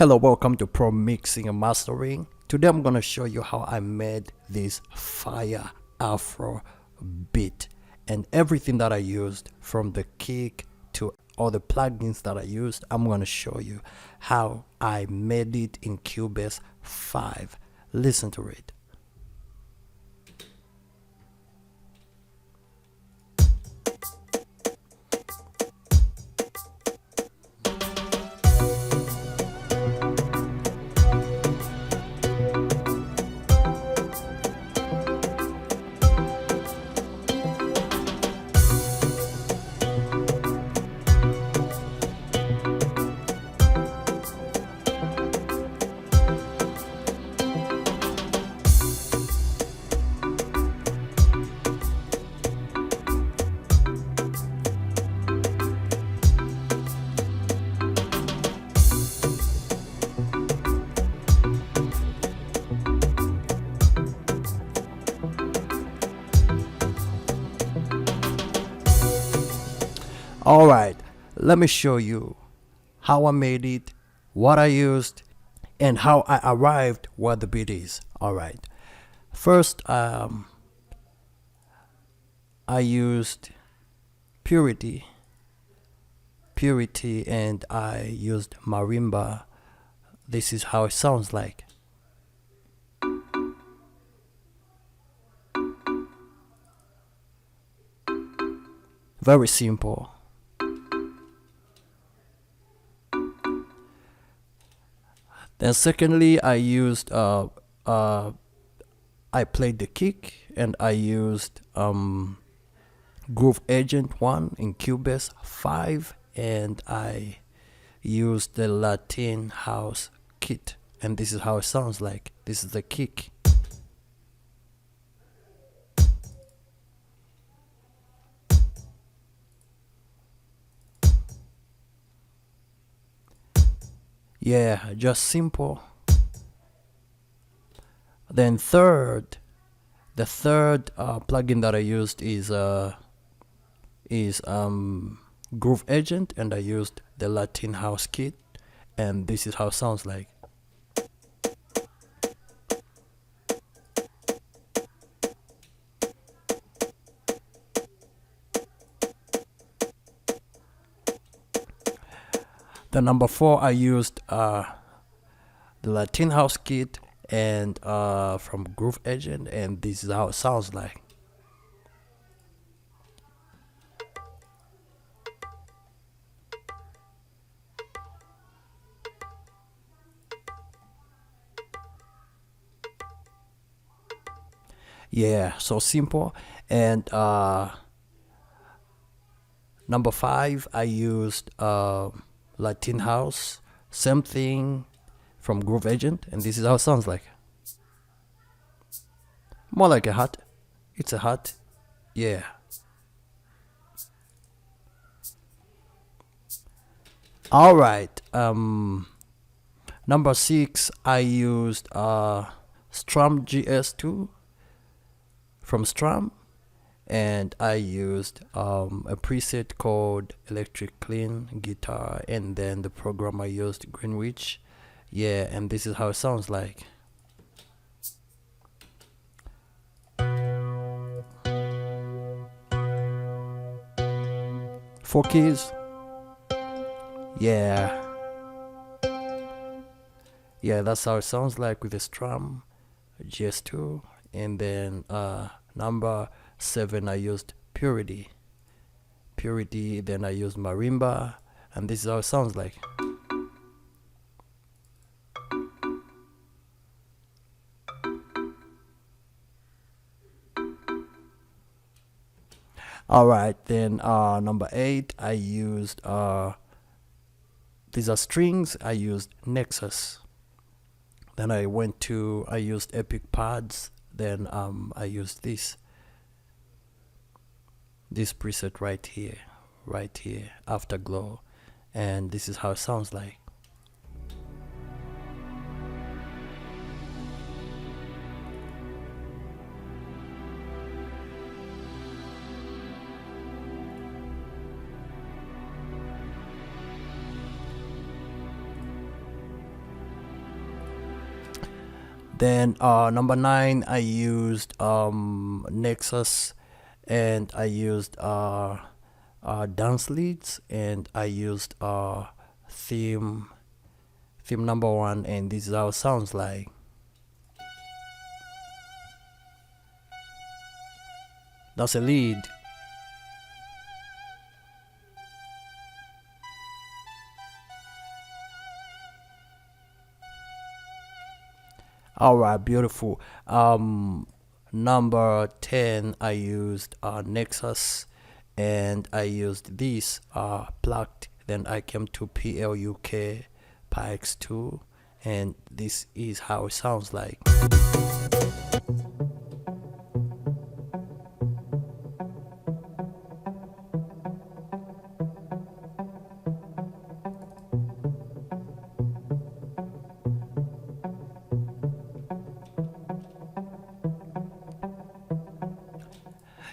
Hello, welcome to Pro Mixing and Mastering. Today I'm gonna show you how I made this Fire Afro Beat and everything that I used, from the kick to all the plugins that I used. I'm gonna show you how I made it in Cubase 5. Listen to it. Alright, let me show you how I made it, what I used, and how I arrived where the beat is. Alright, first I used Purity, and I used Marimba. This is how it sounds like. Very simple. Then secondly, I used I played the kick, and I used Groove Agent 1 in Cubase 5, and I used the Latin house kit, and this is how it sounds like. This is the kick. Yeah, just simple. Then the third plugin that I used is Groove Agent, and I used the Latin house kit, and this is how it sounds like. The number 4, I used the Latin house kit and from Groove Agent, and this is how it sounds like. Yeah, so simple. And number 5, I used Latin house, same thing from Groove Agent, and this is how it sounds like. More like a hut. It's a hut. Yeah. All right. Number 6, I used Strum GS2 from Strum, and I used a preset called Electric Clean Guitar, and then the program I used Greenwich. Yeah, and this is how it sounds like. Four keys. Yeah, that's how it sounds like with the Strum GS2. And then number 7, I used Purity, then I used Marimba, and this is how it sounds like. Alright, then number 8, I used these are strings. I used Nexus. Then I used Epic Pads. Then I used this preset right here, Afterglow, and this is how it sounds like. Then number 9, I used Nexus, and I used dance leads, and I used theme number 1, and this is how it sounds like. That's a lead. All right, beautiful. Number 10, I used Nexus, and I used this plucked. Then I came to PLUK Pikes 2, and this is how it sounds like.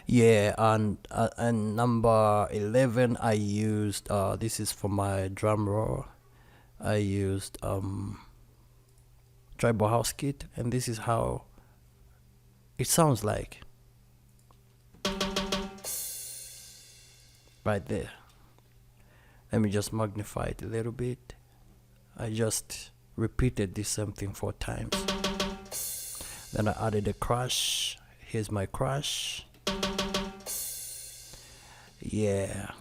Yeah, and number 11, I used this is for my drum roll. I used tribal house kit, and this is how it sounds like right there. Let me just magnify it a little bit. I just repeated this same thing 4 times. Then I added a crash. Here's my crash. Yeah,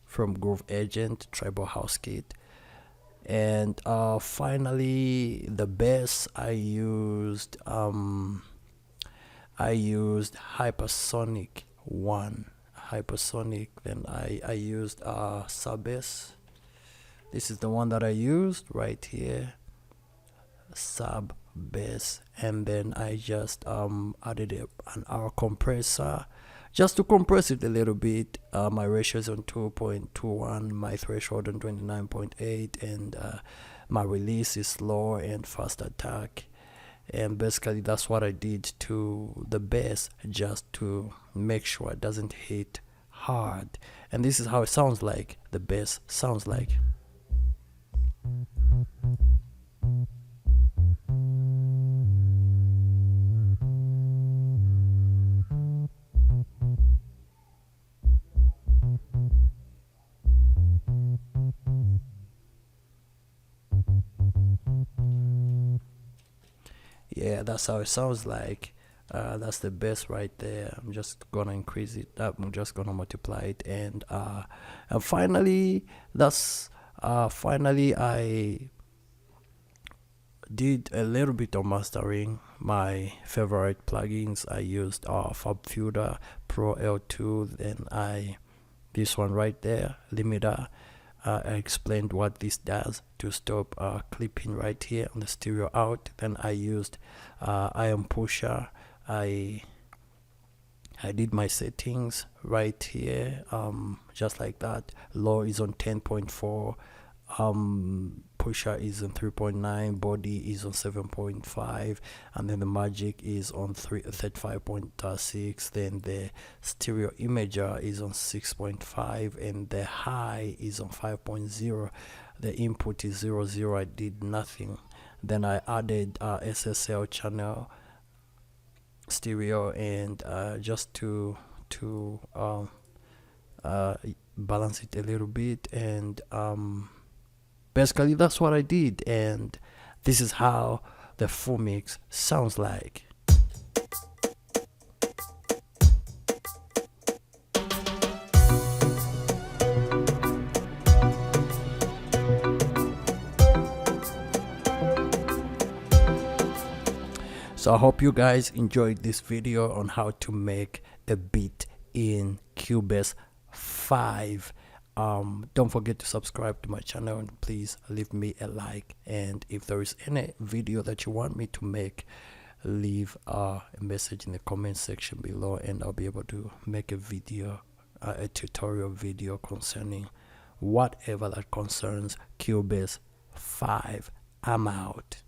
from Groove Agent Tribal House Kit. And finally, the bass, I used Hypersonic 1. Hypersonic. Then I used sub bass. This is the one that I used right here, sub bass. And then I just added an R compressor just to compress it a little bit. My ratio is on 2.21, my threshold on 29.8, and my release is slow and fast attack. And basically that's what I did to the bass, just to make sure it doesn't hit hard. And this is how it sounds like, the bass sounds like. Yeah, that's how it sounds like. That's the bass right there. I'm just gonna increase it up. I'm just gonna multiply it, and finally, finally I did a little bit of mastering. My favorite plugins, I used FabFilter Pro L2. Then this one right there, limiter. I explained what this does to stop clipping right here on the stereo out. Then I used iron pusher. I did my settings right here, just like that. Low is on 10.4, pusher is on 3.9, body is on 7.5, and then the magic is on 35.6. Then the stereo imager is on 6.5, and the high is on 5.0. The input is 00. I did nothing. Then I added SSL channel stereo, and just to balance it a little bit. And basically that's what I did, and this is how the full mix sounds like. So I hope you guys enjoyed this video on how to make a beat in Cubase 5. Don't forget to subscribe to my channel, and please leave me a like. And if there is any video that you want me to make, leave a message in the comment section below, and I'll be able to make a video, a tutorial video concerning whatever that concerns Cubase 5. I'm out.